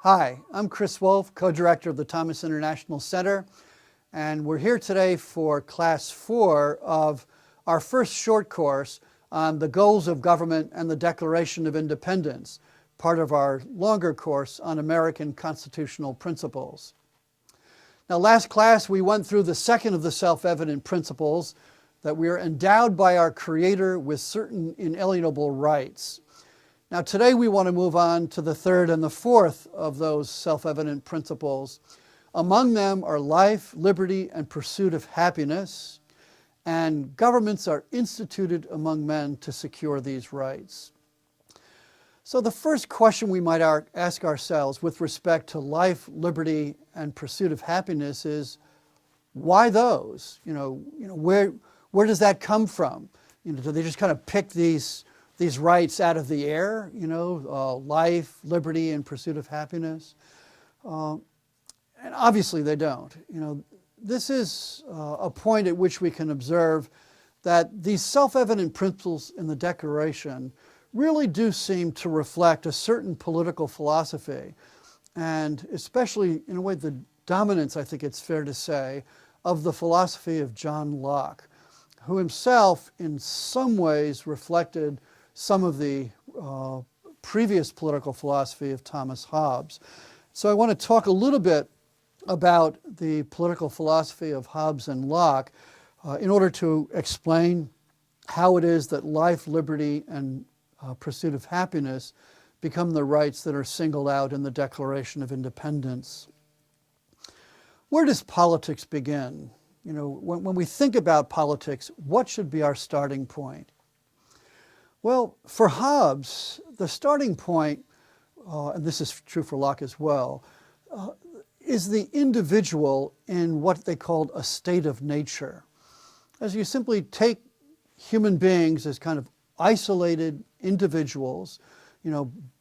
Hi, I'm Chris Wolfe, co-director of the Thomas International Center, and we're here today for Class 4 of our first short course on the goals of government and the Declaration of Independence, part of our longer course on American constitutional principles. Now, last class we went through the second of the self-evident principles, that we are endowed by our Creator with certain inalienable rights. Now, today we want to move on to the third and the fourth of those self-evident principles. Among them are life, liberty, and pursuit of happiness, and governments are instituted among men to secure these rights. So the first question we might ask ourselves with respect to life, liberty, and pursuit of happiness is, why those? Where does that come from? Do they just kind of pick these rights out of the air? Life, liberty, and pursuit of happiness? And obviously they don't. This is a point at which we can observe that these self-evident principles in the Declaration really do seem to reflect a certain political philosophy, and especially, in a way, the dominance, I think it's fair to say, of the philosophy of John Locke, who himself in some ways reflected some of the previous political philosophy of Thomas Hobbs. So I want to talk a little bit about the political philosophy of Hobbs and Locke in order to explain how it is that life, liberty, and pursuit of happiness become the rights that are singled out in the Declaration of Independence. Where does politics begin? When we think about politics, what should be our starting point? Well, for Hobbes, the starting point, and this is true for Locke as well, is the individual in what they called a state of nature. As you simply take human beings as kind of isolated individuals,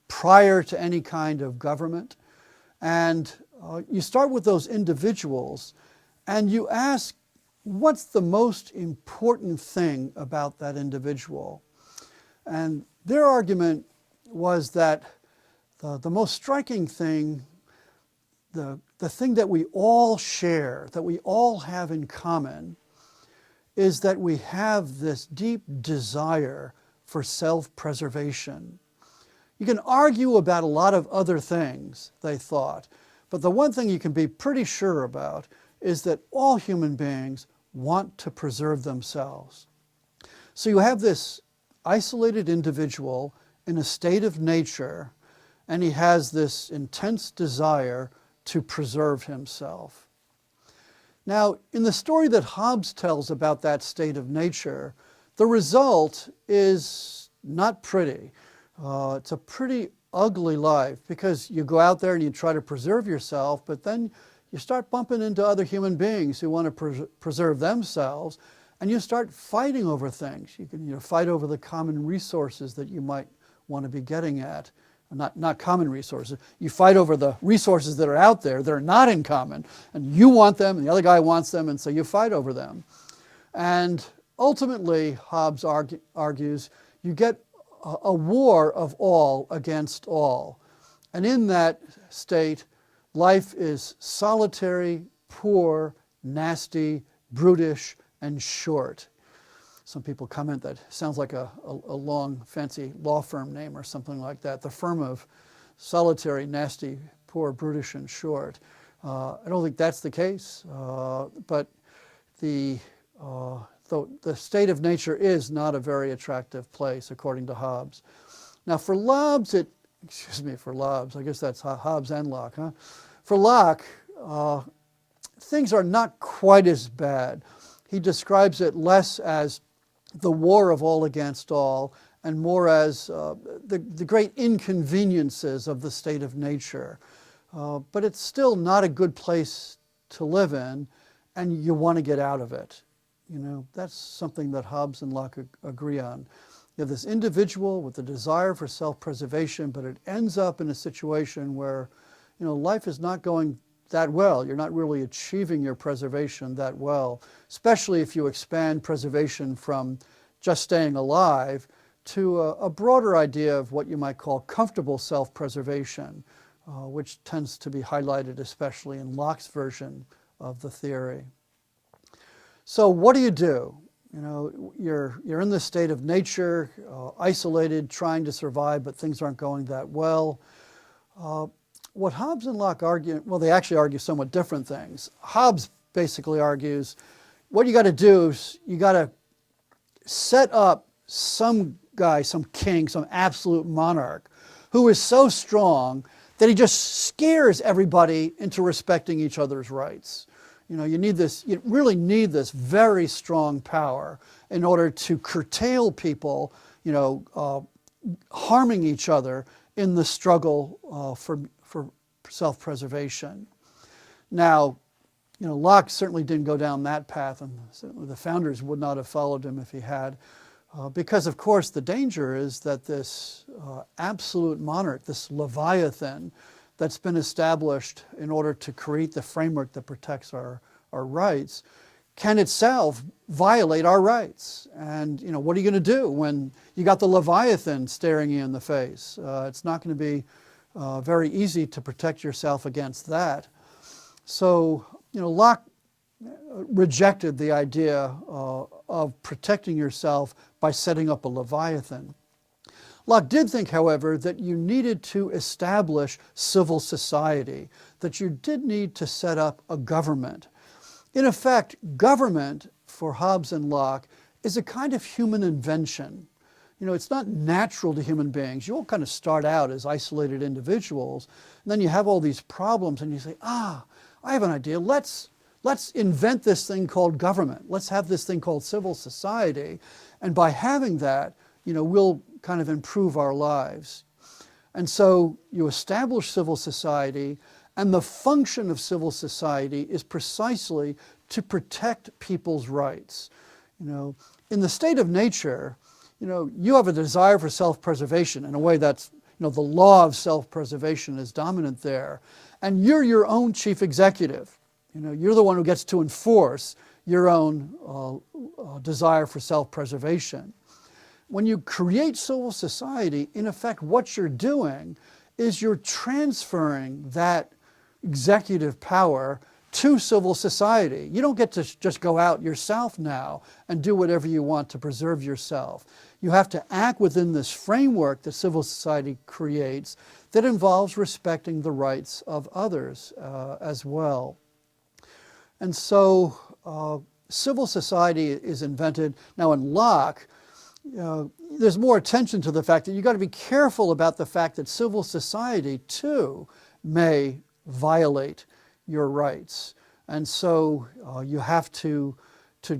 prior to any kind of government, and you start with those individuals, and you ask, what's the most important thing about that individual? And their argument was that the most striking thing, the thing that we all share, that we all have in common, is that we have this deep desire for self-preservation. You can argue about a lot of other things, they thought, but the one thing you can be pretty sure about is that all human beings want to preserve themselves. So you have this isolated individual in a state of nature, and he has this intense desire to preserve himself. Now, in the story that Hobbes tells about that state of nature, the result is not pretty. It's a pretty ugly life, because you go out there and you try to preserve yourself, but then you start bumping into other human beings who want to preserve themselves, and you start fighting over things. You can fight over the common resources that you might want to be getting at. Not common resources. You fight over the resources that are out there that are not in common, and you want them, and the other guy wants them, and so you fight over them. And ultimately, Hobbes argues, you get a war of all against all. And in that state, life is solitary, poor, nasty, brutish, and short. Some people comment that sounds like a long, fancy law firm name or something like that. The firm of solitary, nasty, poor, brutish, and short. I don't think that's the case, but the state of nature is not a very attractive place, according to Hobbes. Now, for Hobbes, I guess that's Hobbes and Locke, huh? For Locke, things are not quite as bad. He describes it less as the war of all against all, and more as the great inconveniences of the state of nature. But it's still not a good place to live in, and you want to get out of it. That's something that Hobbes and Locke agree on. You have this individual with a desire for self-preservation, but it ends up in a situation where, life is not going that well. You're not really achieving your preservation that well, especially if you expand preservation from just staying alive to a broader idea of what you might call comfortable self-preservation, which tends to be highlighted especially in Locke's version of the theory. So what do? You know, you're in this state of nature, isolated, trying to survive, but things aren't going that well. What Hobbes and Locke argue, well, they actually argue somewhat different things. Hobbes basically argues what you got to do is you got to set up some guy, some king, some absolute monarch who is so strong that he just scares everybody into respecting each other's rights. You know, you really need this very strong power in order to curtail people, you know, harming each other in the struggle for self-preservation. Now, you know, Locke certainly didn't go down that path, and certainly the founders would not have followed him if he had, because, of course, the danger is that this absolute monarch, this Leviathan that's been established in order to create the framework that protects our rights, can itself violate our rights. And, you know, what are you going to do when you got the Leviathan staring you in the face? It's not going to be very easy to protect yourself against that. So, you know, Locke rejected the idea of protecting yourself by setting up a Leviathan. Locke did think, however, that you needed to establish civil society, that you did need to set up a government. In effect, government, for Hobbes and Locke, is a kind of human invention. You know, it's not natural to human beings. You all kind of start out as isolated individuals, and then you have all these problems, and you say, I have an idea. Let's invent this thing called government. Let's have this thing called civil society, and by having that, you know, we'll kind of improve our lives. And so you establish civil society, and the function of civil society is precisely to protect people's rights. You know, in the state of nature, you know, you have a desire for self-preservation. In a way, that's, you know, the law of self-preservation is dominant there. And you're your own chief executive. You know, you're the one who gets to enforce your own desire for self-preservation. When you create civil society, in effect, what you're doing is you're transferring that executive power to civil society. You don't get to just go out yourself now and do whatever you want to preserve yourself. You have to act within this framework that civil society creates that involves respecting the rights of others as well. And so civil society is invented. Now in Locke, there's more attention to the fact that you've got to be careful about the fact that civil society too may violate your rights. And so you have to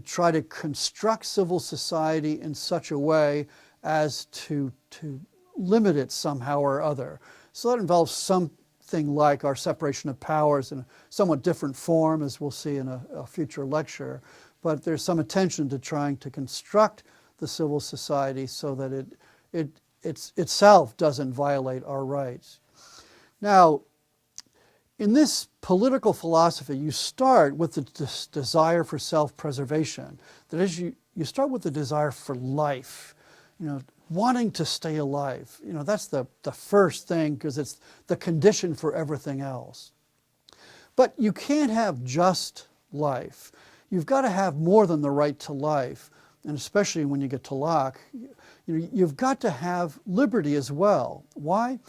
try to construct civil society in such a way as to limit it somehow or other. So that involves something like our separation of powers in a somewhat different form, as we'll see in a future lecture. But there's some attention to trying to construct the civil society so that it itself doesn't violate our rights. Now, in this political philosophy, you start with the desire for self-preservation. That is, you start with the desire for life, you know, wanting to stay alive. You know, that's the first thing, because it's the condition for everything else. But you can't have just life. You've got to have more than the right to life. And especially when you get to Locke, you've got to have liberty as well. Why?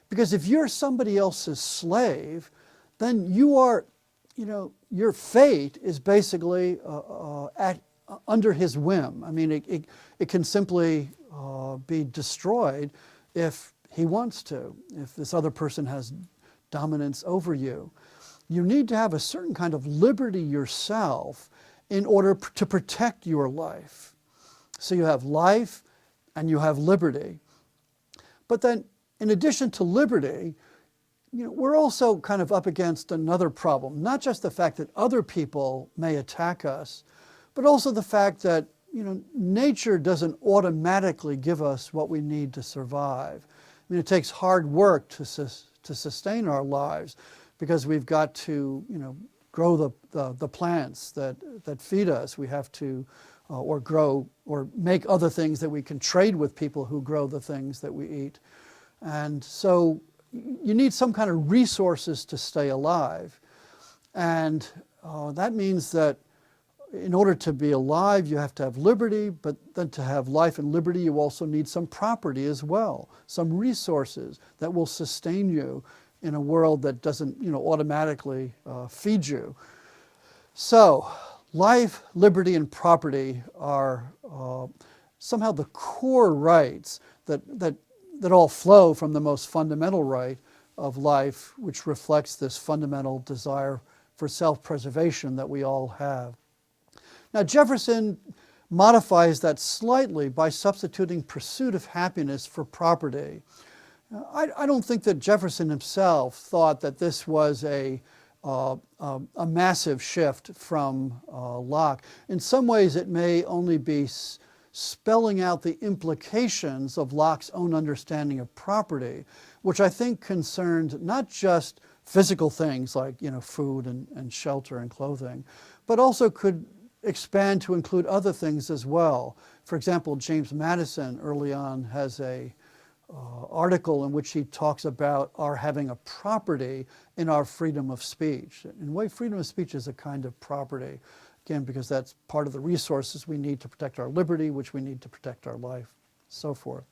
Because if you're somebody else's slave, then you are, you know, your fate is basically under his whim. I mean, it can simply be destroyed if he wants to, if this other person has dominance over you. You need to have a certain kind of liberty yourself in order to protect your life. So you have life and you have liberty. But then, in addition to liberty, you know, we're also kind of up against another problem. Not just the fact that other people may attack us, but also the fact that, you know, nature doesn't automatically give us what we need to survive. I mean, it takes hard work to sustain our lives, because we've got to, you know, grow the plants that feed us. We have to or grow or make other things that we can trade with people who grow the things that we eat. And so, you need some kind of resources to stay alive. And that means that in order to be alive, you have to have liberty, but then to have life and liberty, you also need some property as well, some resources that will sustain you in a world that doesn't, automatically feed you. So, life, liberty, and property are somehow the core rights that all flow from the most fundamental right of life, which reflects this fundamental desire for self-preservation that we all have. Now, Jefferson modifies that slightly by substituting pursuit of happiness for property. I don't think that Jefferson himself thought that this was a massive shift from Locke. In some ways, it may only be spelling out the implications of Locke's own understanding of property, which I think concerned not just physical things like food and shelter and clothing, but also could expand to include other things as well. For example, James Madison early on has a article in which he talks about our having a property in our freedom of speech. In a way, freedom of speech is a kind of property, again, because that's part of the resources we need to protect our liberty, which we need to protect our life, so forth.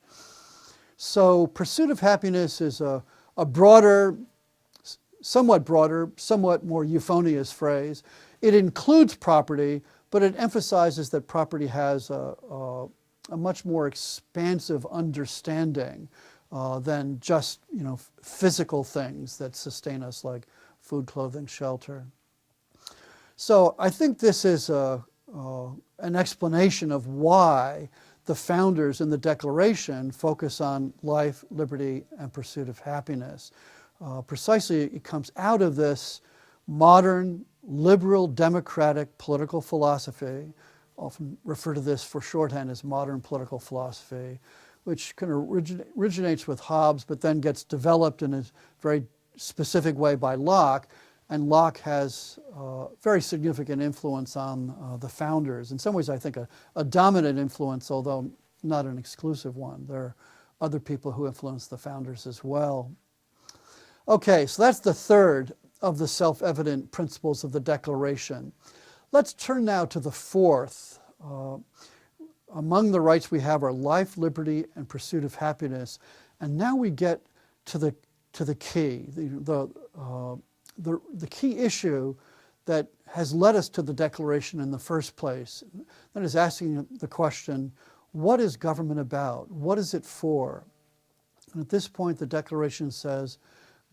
So pursuit of happiness is a broader, somewhat more euphonious phrase. It includes property, but it emphasizes that property has a much more expansive understanding than just physical things that sustain us, like food, clothing, shelter. So I think this is an explanation of why the founders in the Declaration focus on life, liberty, and pursuit of happiness. Precisely, it comes out of this modern, liberal, democratic political philosophy, often refer to this for shorthand as modern political philosophy, which kind of originates with Hobbes, but then gets developed in a very specific way by Locke. And Locke has very significant influence on the founders. In some ways, I think a dominant influence, although not an exclusive one. There are other people who influence the founders as well. Okay, so that's the third of the self-evident principles of the Declaration. Let's turn now to the fourth. Among the rights we have are life, liberty, and pursuit of happiness. And now we get to the key, the key issue that has led us to the Declaration in the first place. That is asking the question, what is government about? What is it for? And at this point, the Declaration says,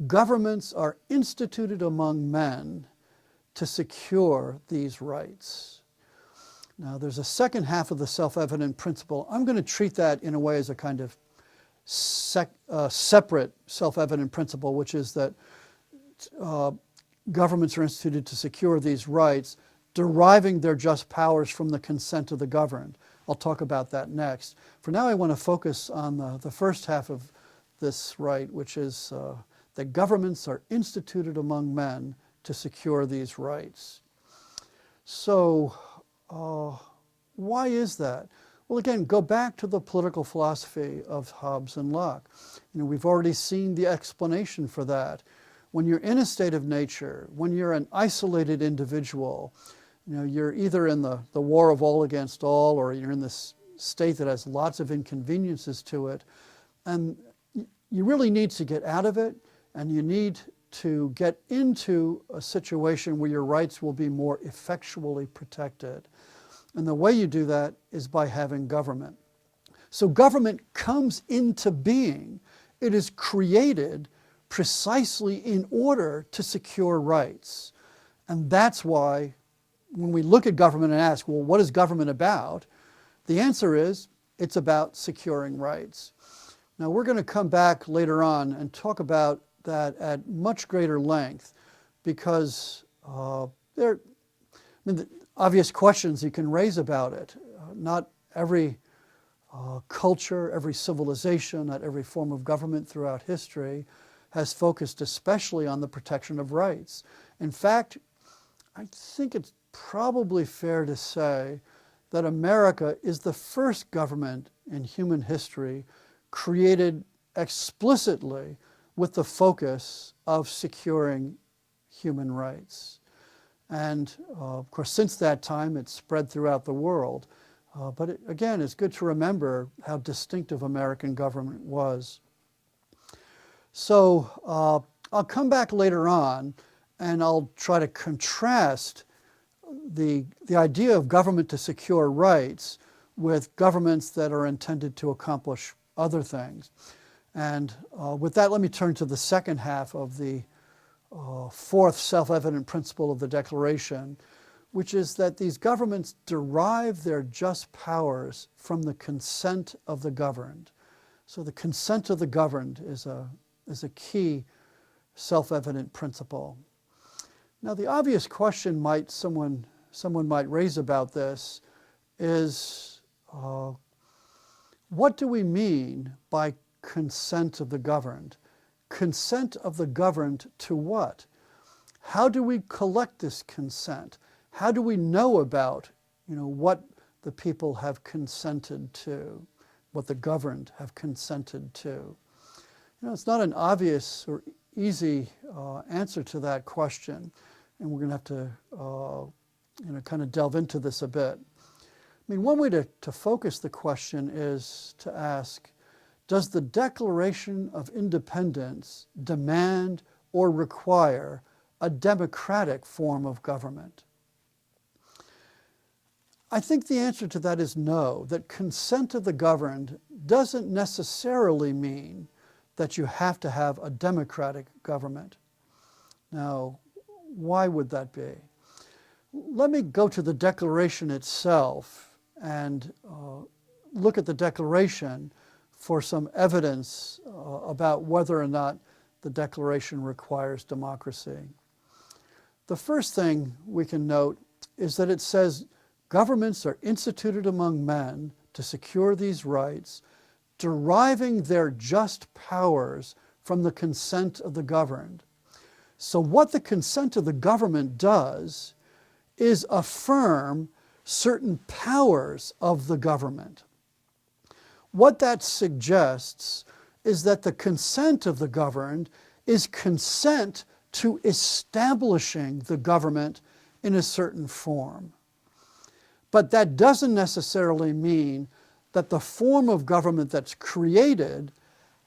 governments are instituted among men to secure these rights. Now, there's a second half of the self-evident principle. I'm going to treat that in a way as a kind of separate self-evident principle, which is that governments are instituted to secure these rights, deriving their just powers from the consent of the governed. I'll talk about that next. For now, I want to focus on the first half of this right, which is that governments are instituted among men to secure these rights. So, why is that? Well, again, go back to the political philosophy of Hobbes and Locke. We've already seen the explanation for that. When you're in a state of nature, when you're an isolated individual, you're either in the war of all against all, or you're in this state that has lots of inconveniences to it, and you really need to get out of it, and you need to get into a situation where your rights will be more effectually protected. And the way you do that is by having government. So government comes into being. It is created precisely in order to secure rights. And that's why when we look at government and ask, well, what is government about? The answer is, it's about securing rights. Now, we're going to come back later on and talk about that at much greater length, because there are the obvious questions you can raise about it. Not every culture, every civilization, not every form of government throughout history has focused especially on the protection of rights. In fact, I think it's probably fair to say that America is the first government in human history created explicitly with the focus of securing human rights. And of course, since that time, it's spread throughout the world. But again, it's good to remember how distinctive American government was. So I'll come back later on and I'll try to contrast the idea of government to secure rights with governments that are intended to accomplish other things. And with that, let me turn to the second half of the fourth self-evident principle of the Declaration, which is that these governments derive their just powers from the consent of the governed. So the consent of the governed is a key self-evident principle. Now, the obvious question someone might raise about this is, what do we mean by consent of the governed? Consent of the governed to what? How do we collect this consent? How do we know about, what the people have consented to, what the governed have consented to? It's not an obvious or easy answer to that question, and we're going to have to, kind of delve into this a bit. I mean, one way to focus the question is to ask, does the Declaration of Independence demand or require a democratic form of government? I think the answer to that is no, that consent of the governed doesn't necessarily mean that you have to have a democratic government. Now, why would that be? Let me go to the Declaration itself and look at the Declaration for some evidence about whether or not the Declaration requires democracy. The first thing we can note is that it says governments are instituted among men to secure these rights, deriving their just powers from the consent of the governed. So what the consent of the government does is affirm certain powers of the government. What that suggests is that the consent of the governed is consent to establishing the government in a certain form. But that doesn't necessarily mean that the form of government that's created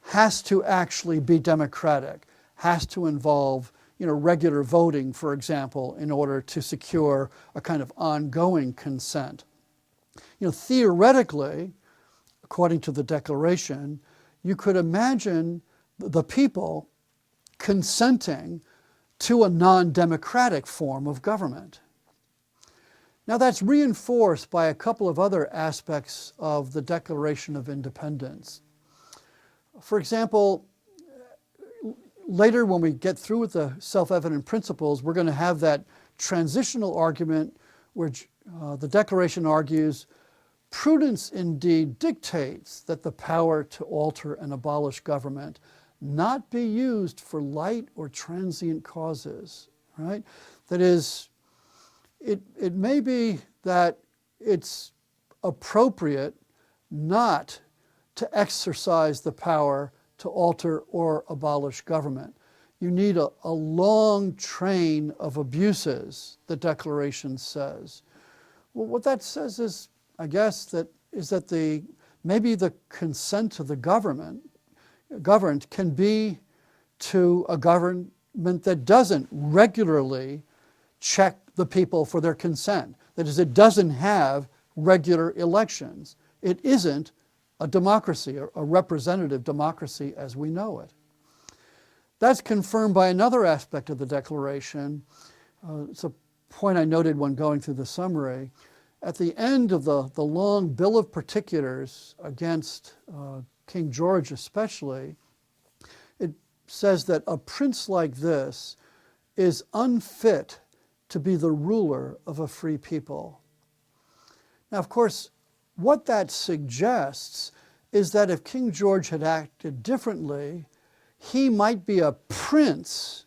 has to actually be democratic, has to involve regular voting, for example, in order to secure a kind of ongoing consent. Theoretically, according to the Declaration, you could imagine the people consenting to a non-democratic form of government. Now, that's reinforced by a couple of other aspects of the Declaration of Independence. For example, later when we get through with the self-evident principles, we're going to have that transitional argument where the Declaration argues, prudence indeed dictates that the power to alter and abolish government not be used for light or transient causes, right? That is, it may be that it's appropriate not to exercise the power to alter or abolish government. You need a long train of abuses, the Declaration says. Well, what that says is, I guess, that maybe the consent of the governed can be to a government that doesn't regularly check the people for their consent. That is, it doesn't have regular elections. It isn't a democracy, a representative democracy as we know it. That's confirmed by another aspect of the Declaration. It's a point I noted when going through the summary. At the end of the long Bill of Particulars against King George especially, it says that a prince like this is unfit to be the ruler of a free people. Now, of course, what that suggests is that if King George had acted differently, he might be a prince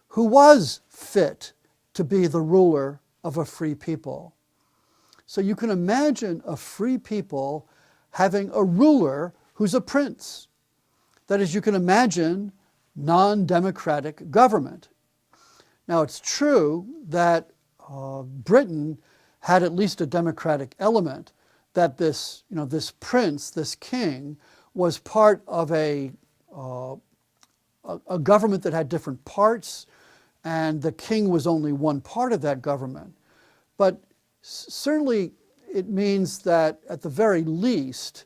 who was fit to be the ruler of a free people. So you can imagine a free people having a ruler who's a prince. That is, you can imagine non-democratic government. Now, it's true that Britain had at least a democratic element, that this prince, this king, was part of a government that had different parts, and the king was only one part of that government. But certainly it means that at the very least,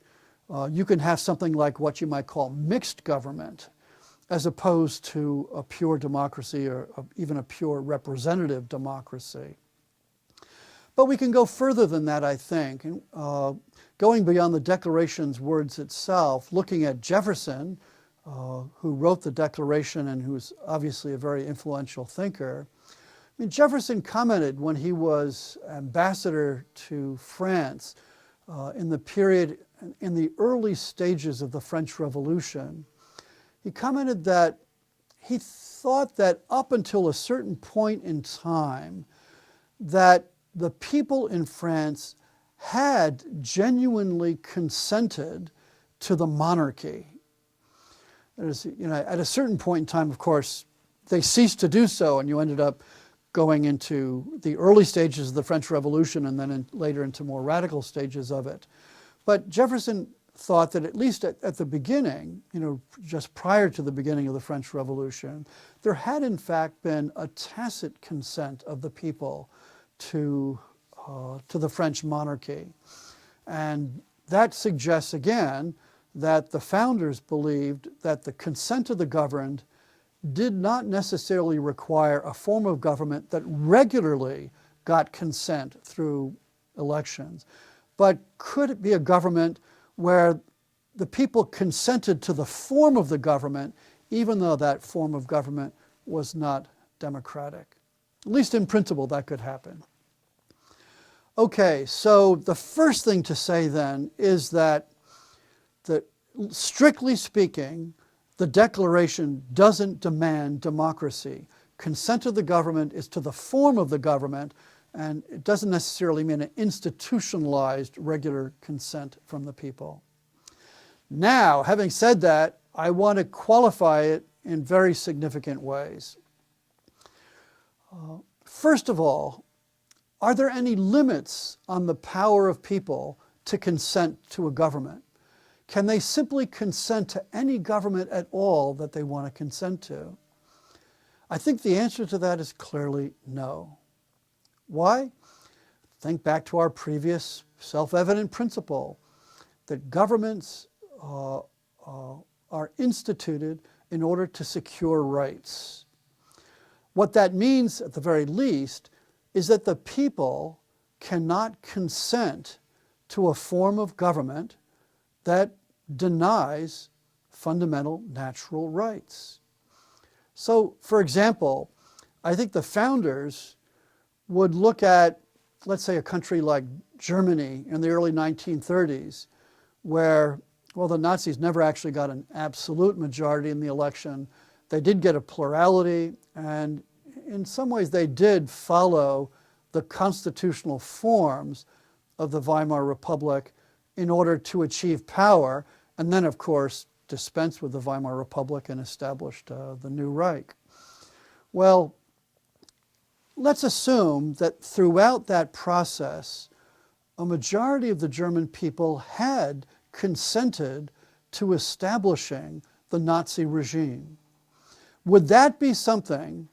you can have something like what you might call mixed government, as opposed to a pure democracy or even a pure representative democracy. But we can go further than that, I think. Going beyond the Declaration's words itself, looking at Jefferson, who wrote the Declaration and who's obviously a very influential thinker. I mean, Jefferson commented when he was ambassador to France in the early stages of the French Revolution. He commented that he thought that up until a certain point in time, that the people in France had genuinely consented to the monarchy. At a certain point in time, of course, they ceased to do so, and you ended up going into the early stages of the French Revolution and then later into more radical stages of it. But Jefferson thought that at least at the beginning, just prior to the beginning of the French Revolution, there had in fact been a tacit consent of the people to the French monarchy. And that suggests again that the founders believed that the consent of the governed did not necessarily require a form of government that regularly got consent through elections, but could it be a government where the people consented to the form of the government, even though that form of government was not democratic. At least in principle, that could happen. Okay, so the first thing to say then is that strictly speaking, the Declaration doesn't demand democracy. Consent of the government is to the form of the government, and it doesn't necessarily mean an institutionalized regular consent from the people. Now, having said that, I want to qualify it in very significant ways. First of all, are there any limits on the power of people to consent to a government? Can they simply consent to any government at all that they want to consent to? I think the answer to that is clearly no. Why? Think back to our previous self-evident principle that governments are instituted in order to secure rights. What that means, at the very least, is that the people cannot consent to a form of government that denies fundamental natural rights. So, for example, I think the founders would look at, let's say, a country like Germany in the early 1930s, where, well, the Nazis never actually got an absolute majority in the election. They did get a plurality, and in some ways they did follow the constitutional forms of the Weimar Republic in order to achieve power, and then, of course, dispensed with the Weimar Republic and established the new Reich. Well, let's assume that throughout that process, a majority of the German people had consented to establishing the Nazi regime. Would that be something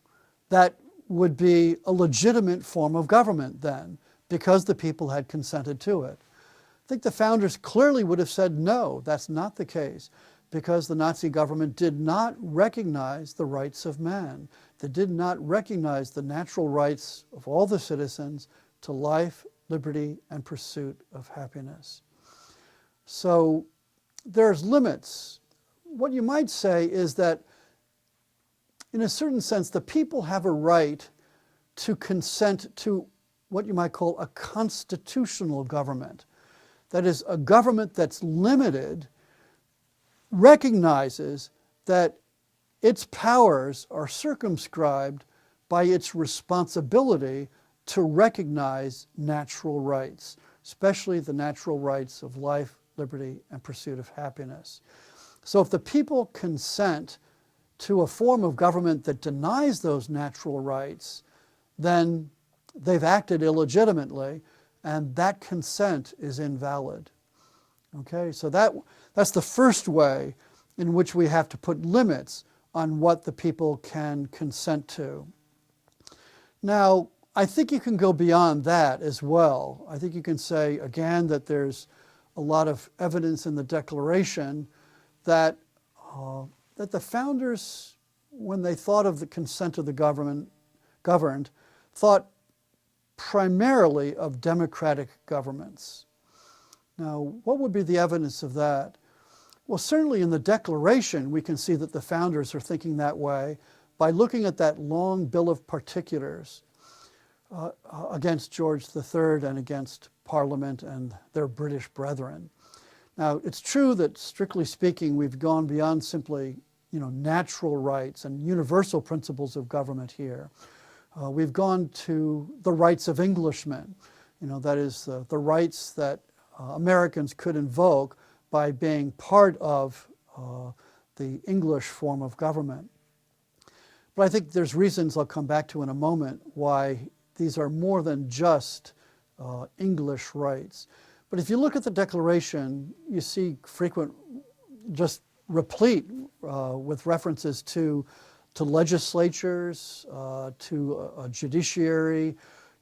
that would be a legitimate form of government then, because the people had consented to it? I think the founders clearly would have said, no, that's not the case, because the Nazi government did not recognize the rights of man. They did not recognize the natural rights of all the citizens to life, liberty, and pursuit of happiness. So there's limits. What you might say is that, in a certain sense, the people have a right to consent to what you might call a constitutional government. That is, a government that's limited, recognizes that its powers are circumscribed by its responsibility to recognize natural rights, especially the natural rights of life, liberty, and pursuit of happiness. So if the people consent to a form of government that denies those natural rights, then they've acted illegitimately, and that consent is invalid. Okay, so that's the first way in which we have to put limits on what the people can consent to. Now, I think you can go beyond that as well. I think you can say, again, that there's a lot of evidence in the Declaration that the founders, when they thought of the consent of the governed, thought primarily of democratic governments. Now, what would be the evidence of that? Well, certainly in the Declaration, we can see that the founders are thinking that way by looking at that long bill of particulars against George III and against Parliament and their British brethren. Now, it's true that, strictly speaking, we've gone beyond simply, natural rights and universal principles of government here. We've gone to the rights of Englishmen, that is the rights that Americans could invoke by being part of the English form of government. But I think there's reasons I'll come back to in a moment why these are more than just English rights. But if you look at the Declaration, you see just replete with references to legislatures, to a judiciary,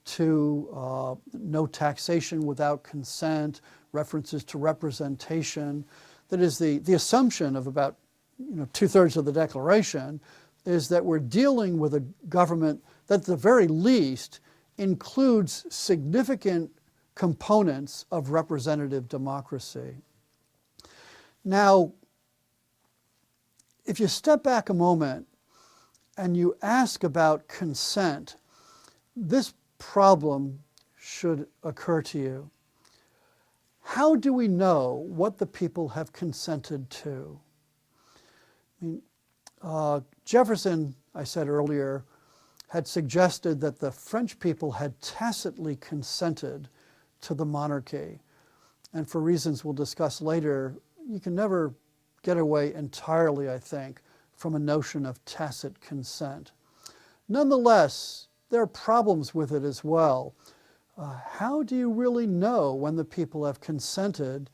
to no taxation without consent, references to representation. That is, the assumption of about 2/3 of the Declaration is that we're dealing with a government that at the very least includes significant components of representative democracy. Now, if you step back a moment and you ask about consent, this problem should occur to you. How do we know what the people have consented to? Jefferson, I said earlier, had suggested that the French people had tacitly consented to the monarchy. And for reasons we'll discuss later, you can never get away entirely, I think, from a notion of tacit consent. Nonetheless, there are problems with it as well. How do you really know when the people have consented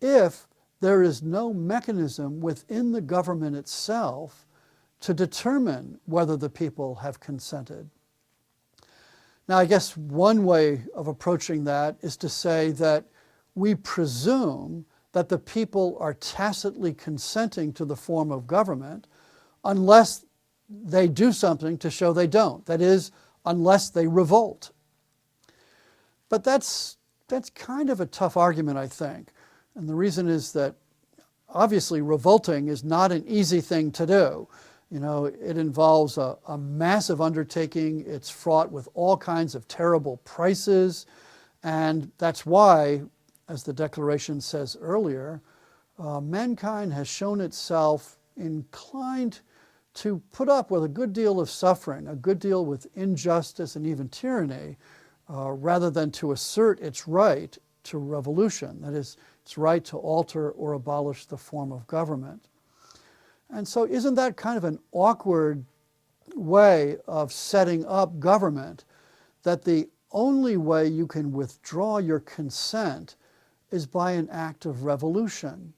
if there is no mechanism within the government itself to determine whether the people have consented? Now, I guess one way of approaching that is to say that we presume that the people are tacitly consenting to the form of government unless they do something to show they don't. That is, unless they revolt. But that's kind of a tough argument, I think. And the reason is that obviously revolting is not an easy thing to do. It involves a massive undertaking. It's fraught with all kinds of terrible prices. And that's why, as the Declaration says earlier, mankind has shown itself inclined to put up with a good deal of suffering, a good deal with injustice and even tyranny, rather than to assert its right to revolution, that is, its right to alter or abolish the form of government. And so isn't that kind of an awkward way of setting up government, that the only way you can withdraw your consent is by an act of revolution,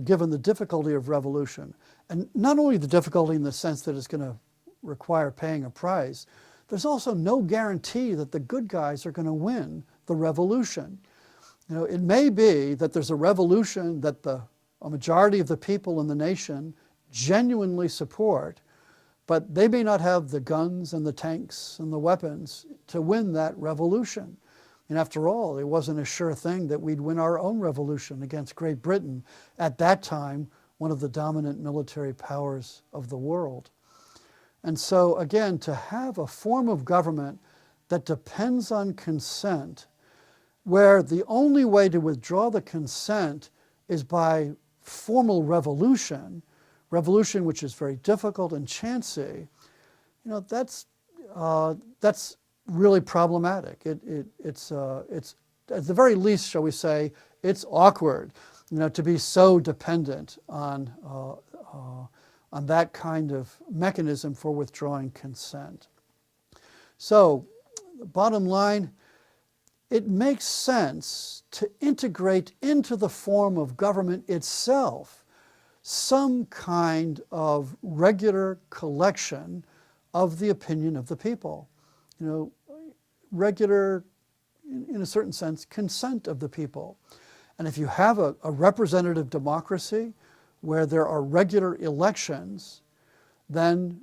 given the difficulty of revolution? And not only the difficulty in the sense that it's going to require paying a price, there's also no guarantee that the good guys are going to win the revolution. It may be that there's a revolution that a majority of the people in the nation genuinely support, but they may not have the guns and the tanks and the weapons to win that revolution. And after all, it wasn't a sure thing that we'd win our own revolution against Great Britain, at that time one of the dominant military powers of the world. And so again, to have a form of government that depends on consent, where the only way to withdraw the consent is by formal revolution which is very difficult and chancy, that's really problematic. It's at the very least, shall we say, it's awkward, to be so dependent on on that kind of mechanism for withdrawing consent. So, bottom line, it makes sense to integrate into the form of government itself some kind of regular collection of the opinion of the people. You know, regular, in a certain sense, consent of the people. And if you have a representative democracy where there are regular elections, then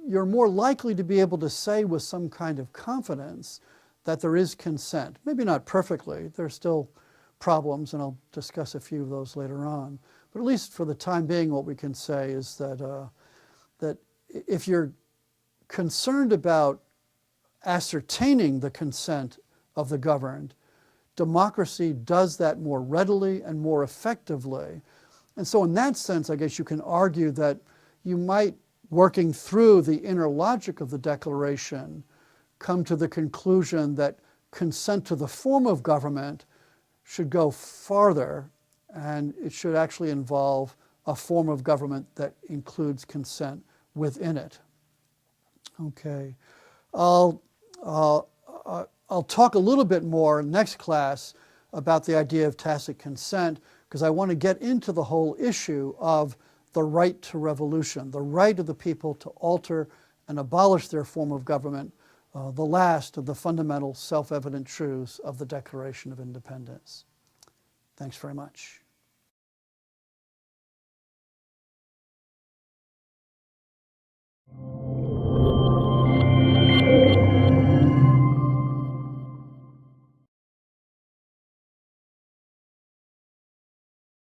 you're more likely to be able to say with some kind of confidence that there is consent. Maybe not perfectly. There's still problems, and I'll discuss a few of those later on. But at least for the time being, what we can say is that, that if you're concerned about ascertaining the consent of the governed, democracy does that more readily and more effectively. And so in that sense, I guess you can argue that you might, working through the inner logic of the Declaration, come to the conclusion that consent to the form of government should go farther, and it should actually involve a form of government that includes consent within it. Okay. I'll talk a little bit more next class about the idea of tacit consent, because I want to get into the whole issue of the right to revolution, the right of the people to alter and abolish their form of government, the last of the fundamental self-evident truths of the Declaration of Independence. Thanks very much.